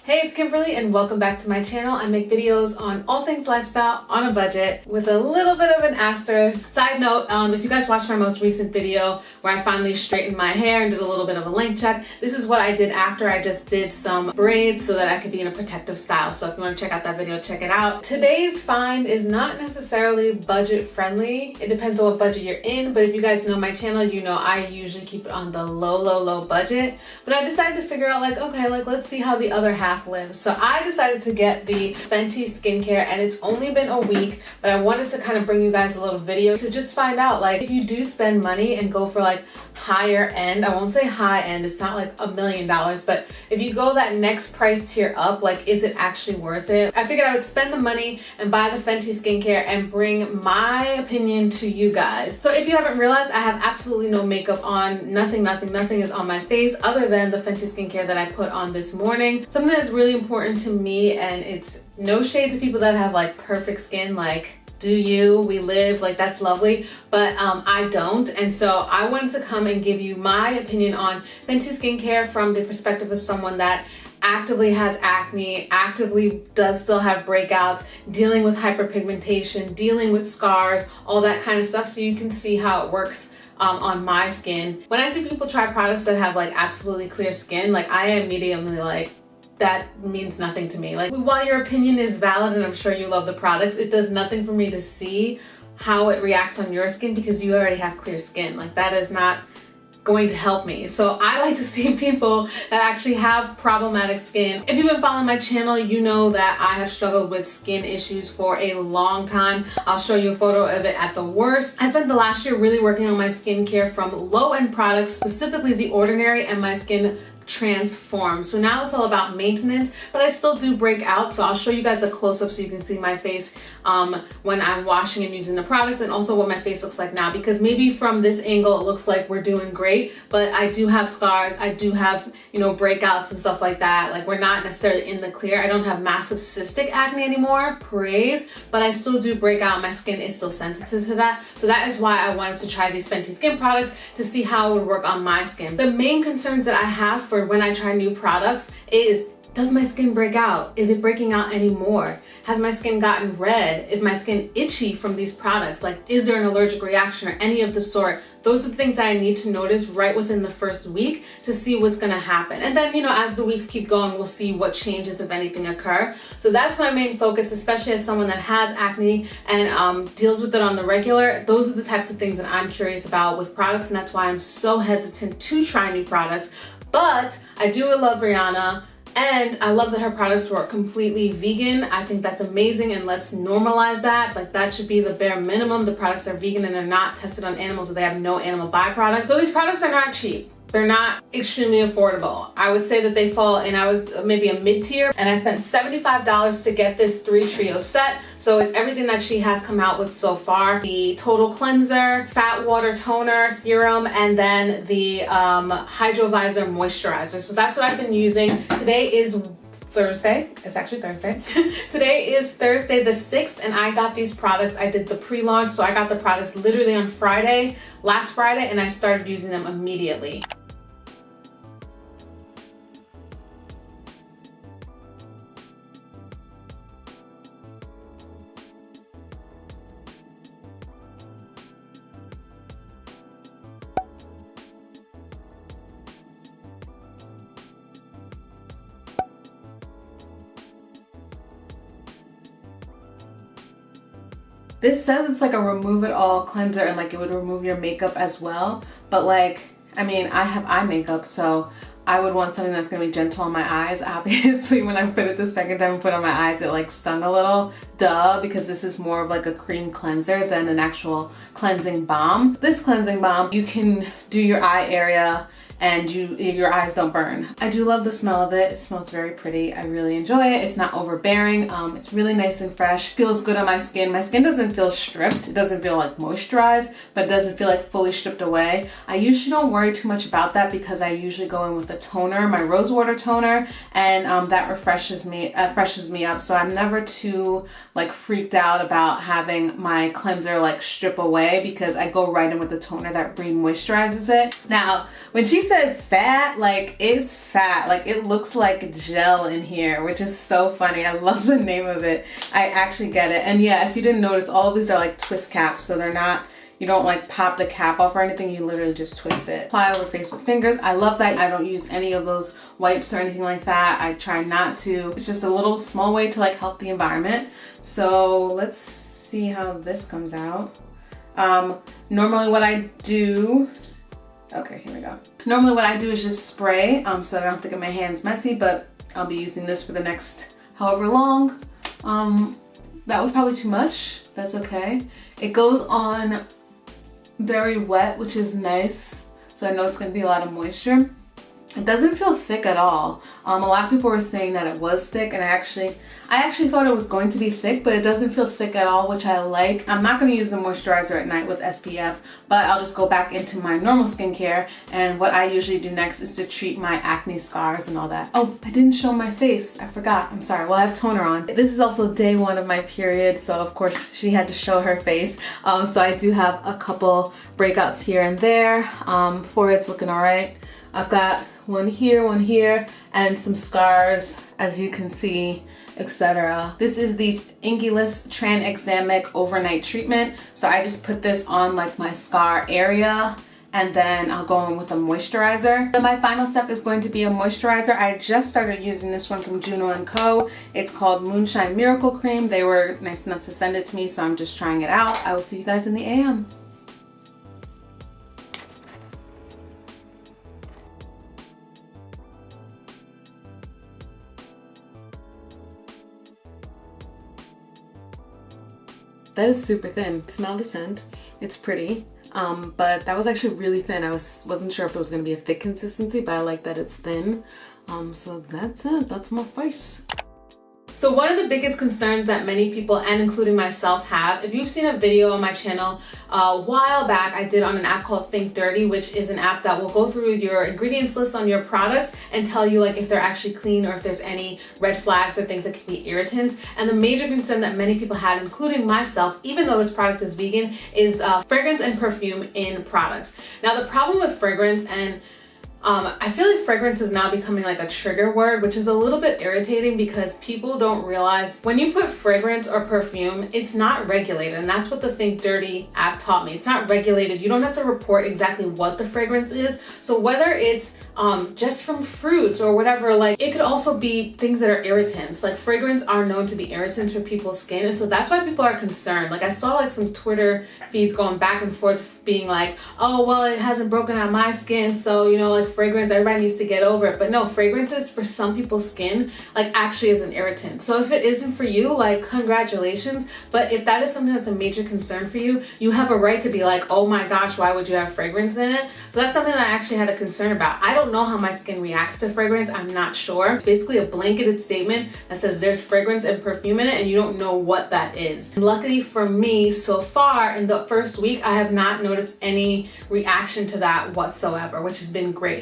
Hey, it's Kimberlee and welcome back to my channel. I make videos on all things lifestyle on a budget with a little bit of an asterisk. Side note, if you guys watched my most recent video where I finally straightened my hair and did a little bit of a length check, this is what I did after I just did some braids so that I could be in a protective style. So if you want to check out that video, check it out. Today's find is not necessarily budget friendly. It depends on what budget you're in, but if you guys know my channel, you know I usually keep it on the low budget. But I decided to figure out let's see how the other half lives. So I decided to get the Fenty skincare, and it's only been a week, but I wanted to kind of bring you guys a little video to just find out, like, if you do spend money and go for like higher end, I won't say high end, it's not like $1 million, but if you go that next price tier up, like, is it actually worth it? I figured I would spend the money and buy the Fenty skincare and bring my opinion to you guys. So if you haven't realized, I have absolutely no makeup on, nothing is on my face other than the Fenty skincare that I put on this morning. Something that's really important to me, and it's no shade to people that have like perfect skin, like, do you, we live, like, that's lovely, but I don't. And so I wanted to come and give you my opinion on Fenty skincare from the perspective of someone that actively has acne, actively does still have breakouts, dealing with hyperpigmentation, dealing with scars, all that kind of stuff, so you can see how it works on my skin. When I see people try products that have like absolutely clear skin, like, I am immediately like, that means nothing to me. Like, while your opinion is valid and I'm sure you love the products, it does nothing for me to see how it reacts on your skin because you already have clear skin. Like, that is not going to help me. So I like to see people that actually have problematic skin. If you've been following my channel, you know that I have struggled with skin issues for a long time. I'll show you a photo of it at the worst. I spent the last year really working on my skincare from low-end products, specifically The Ordinary, and my skin transformed. So now it's all about maintenance, but I still do break out. So I'll show you guys a close-up so you can see my face when I'm washing and using the products, and also what my face looks like now, because maybe from this angle it looks like we're doing great, but I do have scars, I do have, you know, breakouts and stuff like that. Like, we're not necessarily in the clear. I don't have massive cystic acne anymore, praise, but I still do break out. My skin is still sensitive to that. So that is why I wanted to try these Fenty Skin products to see how it would work on my skin. The main concerns that I have for when I try new products is, does my skin break out? Is it breaking out anymore? Has my skin gotten red? Is my skin itchy from these products? Like, is there an allergic reaction or any of the sort? Those are the things that I need to notice right within the first week to see what's gonna happen. And then, you know, as the weeks keep going, we'll see what changes, if anything, occur. So that's my main focus, especially as someone that has acne and deals with it on the regular. Those are the types of things that I'm curious about with products, and that's why I'm so hesitant to try new products. But I do love Rihanna, and I love that her products were completely vegan. I think that's amazing, and let's normalize that. Like, that should be the bare minimum. The products are vegan and they're not tested on animals, so they have no animal byproducts. So these products are not cheap. They're not extremely affordable. I would say that they fall in, I was maybe a mid-tier, and I spent $75 to get this 3 trio set. So it's everything that she has come out with so far. The total cleanser, fat water toner, serum, and then the hydrovisor moisturizer. So that's what I've been using. Today is Thursday. It's actually Thursday. Today is Thursday the 6th, and I got these products. I did the pre-launch, so I got the products literally on Friday, last Friday, and I started using them immediately. This says it's like a remove it all cleanser, and like it would remove your makeup as well. But like, I mean, I have eye makeup, so I would want something that's gonna be gentle on my eyes. Obviously, when I put it the second time I put it on my eyes, it like stung a little. Duh, because this is more of like a cream cleanser than an actual cleansing balm. This cleansing balm, you can do your eye area and your eyes don't burn. I do love the smell of it. It smells very pretty. I really enjoy it. It's not overbearing. It's really nice and fresh. Feels good on my skin. My skin doesn't feel stripped. It doesn't feel like moisturized, but it doesn't feel like fully stripped away. I usually don't worry too much about that because I usually go in with a toner, my rose water toner, and that refreshes me up. So I'm never too like freaked out about having my cleanser like strip away because I go right in with the toner that re-moisturizes it. Now, when she said fat, like it's fat, like it looks like gel in here, which is so funny. I love the name of it. I actually get it. And yeah, if you didn't notice, all of these are like twist caps, so they're not, you don't like pop the cap off or anything, you literally just twist it. Apply over face with fingers. I love that. I don't use any of those wipes or anything like that. I try not to. It's just a little small way to like help the environment. So let's see how this comes out. Normally what I do, okay, here we go. Normally what I do is just spray so that I don't have to get my hands messy, but I'll be using this for the next however long. That was probably too much. That's okay. It goes on very wet, which is nice. So I know it's going to be a lot of moisture. It doesn't feel thick at all. A lot of people were saying that it was thick, and I actually thought it was going to be thick, but it doesn't feel thick at all, which I like. I'm not going to use the moisturizer at night with SPF, but I'll just go back into my normal skincare, and what I usually do next is to treat my acne scars and all that. Oh, I didn't show my face. I forgot. I'm sorry. Well, I have toner on. This is also day 1 of my period, so of course she had to show her face. So I do have a couple breakouts here and there. Forehead's looking all right. I've got one here, and some scars, as you can see, etc. This is the Inkyless Tranexamic Overnight Treatment. So I just put this on like my scar area, and then I'll go in with a moisturizer. Then my final step is going to be a moisturizer. I just started using this one from Juno & Co. It's called Moonshine Miracle Cream. They were nice enough to send it to me, so I'm just trying it out. I will see you guys in the AM. That is super thin. Smell the scent. It's pretty. But that was actually really thin. I wasn't sure if it was going to be a thick consistency, but I like that it's thin. So that's it. That's my face. So one of the biggest concerns that many people, and including myself, have, if you've seen a video on my channel a while back, I did on an app called Think Dirty, which is an app that will go through your ingredients list on your products and tell you like if they're actually clean or if there's any red flags or things that can be irritants. And the major concern that many people had, including myself, even though this product is vegan, is fragrance and perfume in products. Now the problem with fragrance, and I feel like fragrance is now becoming like a trigger word, which is a little bit irritating because people don't realize when you put fragrance or perfume, it's not regulated. And that's what the Think Dirty app taught me. It's not regulated. You don't have to report exactly what the fragrance is. So whether it's just from fruits or whatever, like it could also be things that are irritants. Like fragrance are known to be irritants for people's skin. And so that's why people are concerned. Like I saw like some Twitter feeds going back and forth being like, oh, well, it hasn't broken out my skin. So, you know, like fragrance, everybody needs to get over it. But no, fragrances for some people's skin, like actually is an irritant. So if it isn't for you, like congratulations. But if that is something that's a major concern for you, you have a right to be like, oh my gosh, why would you have fragrance in it? So that's something that I actually had a concern about. I don't know how my skin reacts to fragrance. I'm not sure. It's basically a blanketed statement that says there's fragrance and perfume in it and you don't know what that is. And luckily for me, so far in the first week, I have not noticed any reaction to that whatsoever, which has been great.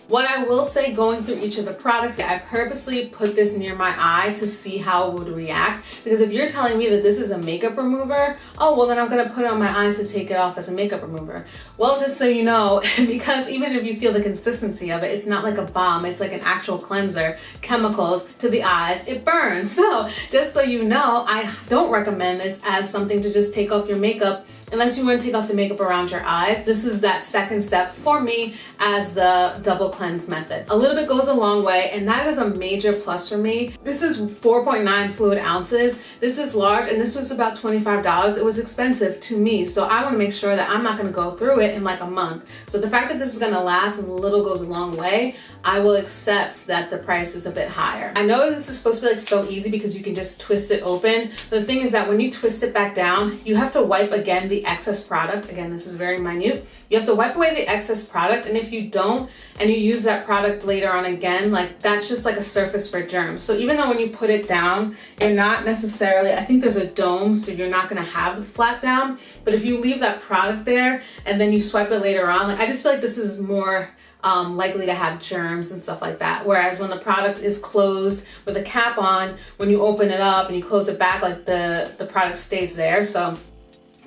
What I will say going through each of the products, I purposely put this near my eye to see how it would react. Because if you're telling me that this is a makeup remover, oh, well then I'm gonna put it on my eyes to take it off as a makeup remover. Well, just so you know, because even if you feel the consistency of it, it's not like a balm, it's like an actual cleanser, chemicals to the eyes, it burns. So just so you know, I don't recommend this as something to just take off your makeup unless you want to take off the makeup around your eyes. This is that second step for me as the double cleanse method. A little bit goes a long way, and that is a major plus for me. This is 4.9 fluid ounces. This is large, and this was about $25. It was expensive to me, so I want to make sure that I'm not going to go through it in like a month. So the fact that this is going to last and little goes a long way, I will accept that the price is a bit higher. I know this is supposed to be like so easy because you can just twist it open. But the thing is that when you twist it back down, you have to wipe again the excess product. Again, this is very minute. You have to wipe away the excess product, and if you don't and you use that product later on again, like that's just like a surface for germs. So even though when you put it down, you're not necessarily, I think there's a dome, so you're not gonna have the flat down, but if you leave that product there and then you swipe it later on, like I just feel like this is more likely to have germs and stuff like that. Whereas when the product is closed with a cap on, when you open it up and you close it back, like the product stays there. So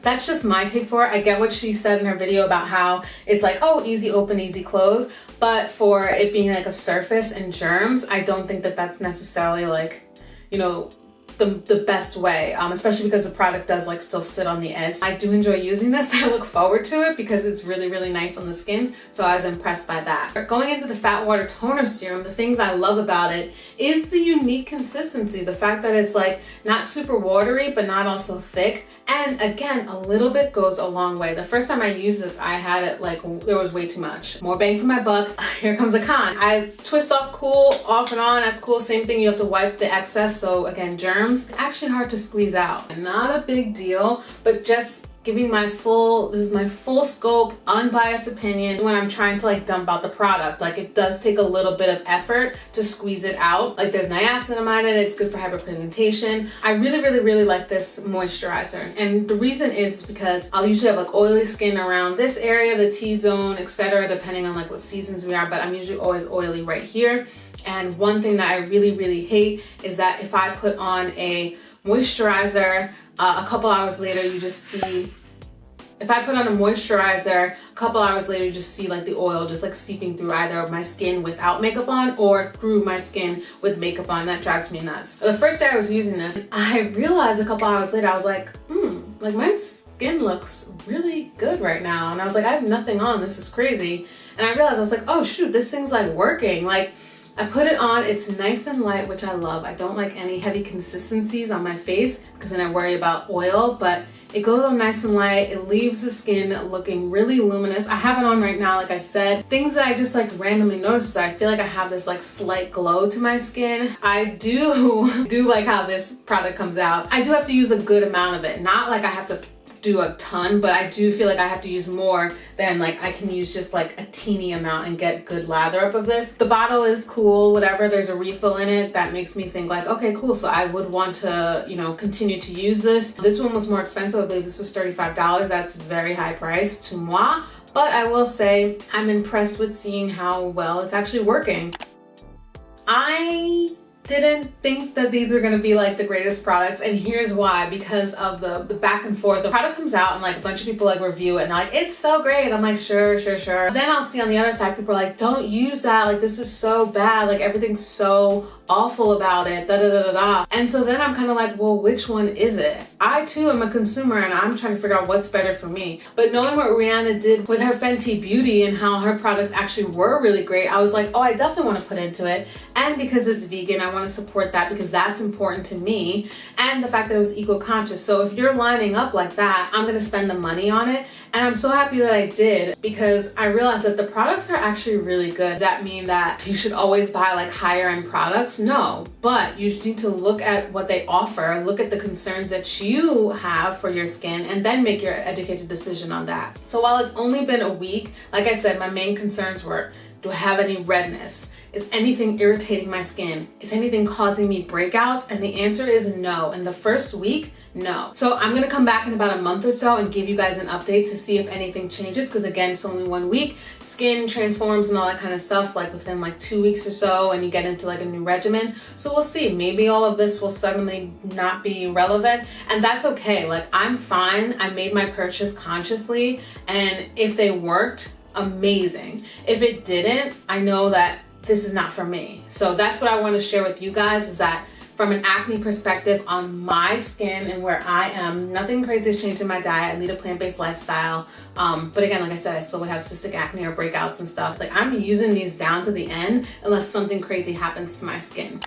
that's just my take for it. I get what she said in her video about how it's like, oh, easy open, easy close. But for it being like a surface and germs, I don't think that that's necessarily like, you know, the best way, especially because the product does like still sit on the edge. I do enjoy using this. I look forward to it because it's really, really nice on the skin. So I was impressed by that. Going into the Fat Water Toner Serum, the things I love about it is the unique consistency. The fact that it's like not super watery, but not also thick. And again, a little bit goes a long way. The first time I used this, I had it like, there was way too much. More bang for my buck. Here comes a con. I twist off cool, off and on, that's cool. Same thing, you have to wipe the excess. So again, germs. It's actually hard to squeeze out. Not a big deal, but just giving my full, this is my full scope, unbiased opinion when I'm trying to like dump out the product. Like it does take a little bit of effort to squeeze it out. Like there's niacinamide in it, it's good for hyperpigmentation. I really, really, really like this moisturizer. And the reason is because I'll usually have like oily skin around this area, the T-zone, etc., depending on like what seasons we are, but I'm usually always oily right here. And one thing that I really, really hate is that if I put on a moisturizer, a couple hours later, you just see, if I put on a moisturizer, a couple hours later, you just see like the oil just like seeping through either my skin without makeup on or through my skin with makeup on. That drives me nuts. The first day I was using this, I realized a couple hours later, I was like, like my skin looks really good right now. And I was like, I have nothing on, this is crazy. And I realized, I was like, oh shoot, this thing's like working. Like, I put it on, it's nice and light, which I love. I don't like any heavy consistencies on my face because then I worry about oil, but it goes on nice and light. It leaves the skin looking really luminous. I have it on right now, like I said. Things that I just like randomly notice is I feel like I have this like slight glow to my skin. I do like how this product comes out. I do have to use a good amount of it. Not like I have to do a ton, but I do feel like I have to use more than like I can use just like a teeny amount and get good lather up of this. The bottle is cool, whatever, there's a refill in it that makes me think like, okay, cool, so I would want to, you know, continue to use this. This one was more expensive. I believe this was $35. That's very high price to moi, but I will say I'm impressed with seeing how well it's actually working. I didn't think that these were gonna be like the greatest products, and here's why. Because of the back and forth. The product comes out and like a bunch of people like review it and they're like, it's so great. I'm like, sure. Then I'll see on the other side people are like, don't use that, like this is so bad, like everything's so awful about it, da da da da da. And so then I'm kind of like, well, which one is it? I too am a consumer and I'm trying to figure out what's better for me. But knowing what Rihanna did with her Fenty Beauty and how her products actually were really great, I was like, oh, I definitely want to put into it. And because it's vegan, I want to support that because that's important to me. And the fact that it was eco-conscious. So if you're lining up like that, I'm going to spend the money on it. And I'm so happy that I did because I realized that the products are actually really good. Does that mean that you should always buy like higher end products? No, but you need to look at what they offer, look at the concerns that you have for your skin, and then make your educated decision on that. So while it's only been a week, like I said, my main concerns were, do I have any redness? Is anything irritating my skin? Is anything causing me breakouts? And the answer is no. In the first week, no. So I'm gonna come back in about a month or so and give you guys an update to see if anything changes, because again, it's only 1 week. Skin transforms and all that kind of stuff like within like 2 weeks or so, and you get into like a new regimen. So we'll see, maybe all of this will suddenly not be relevant, and that's okay. Like I'm fine, I made my purchase consciously, and if they worked, amazing. If it didn't, I know that this is not for me. So that's what I want to share with you guys, is that from an acne perspective on my skin and where I am, nothing crazy has changed in my diet. I lead a plant-based lifestyle. But again, like I said, I still would have cystic acne or breakouts and stuff. Like I'm using these down to the end unless something crazy happens to my skin.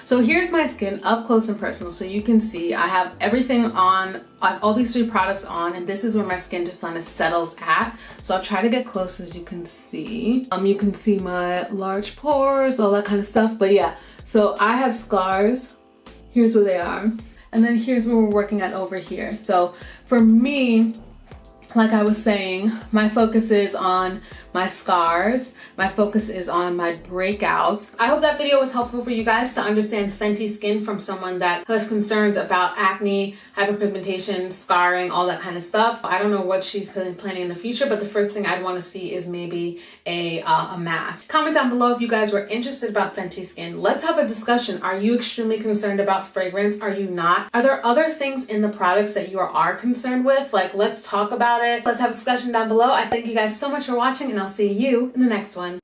So here's my skin up close and personal. So you can see I have everything on, I have all these 3 products on, and this is where my skin just kind of settles at. So I'll try to get close as you can see. You can see my large pores, all that kind of stuff. But yeah, so I have scars. Here's where they are. And then here's where we're working at over here. So For me, like I was saying, my focus is on my scars. My focus is on my breakouts. I hope that video was helpful for you guys to understand Fenty Skin from someone that has concerns about acne, hyperpigmentation, scarring, all that kind of stuff. I don't know what she's planning in the future, but the first thing I'd want to see is maybe a mask. Comment down below if you guys were interested about Fenty Skin. Let's have a discussion. Are you extremely concerned about fragrance? Are you not? Are there other things in the products that you are concerned with? Like, let's talk about it. Let's have a discussion down below. I thank you guys so much for watching, and I'll see you in the next one.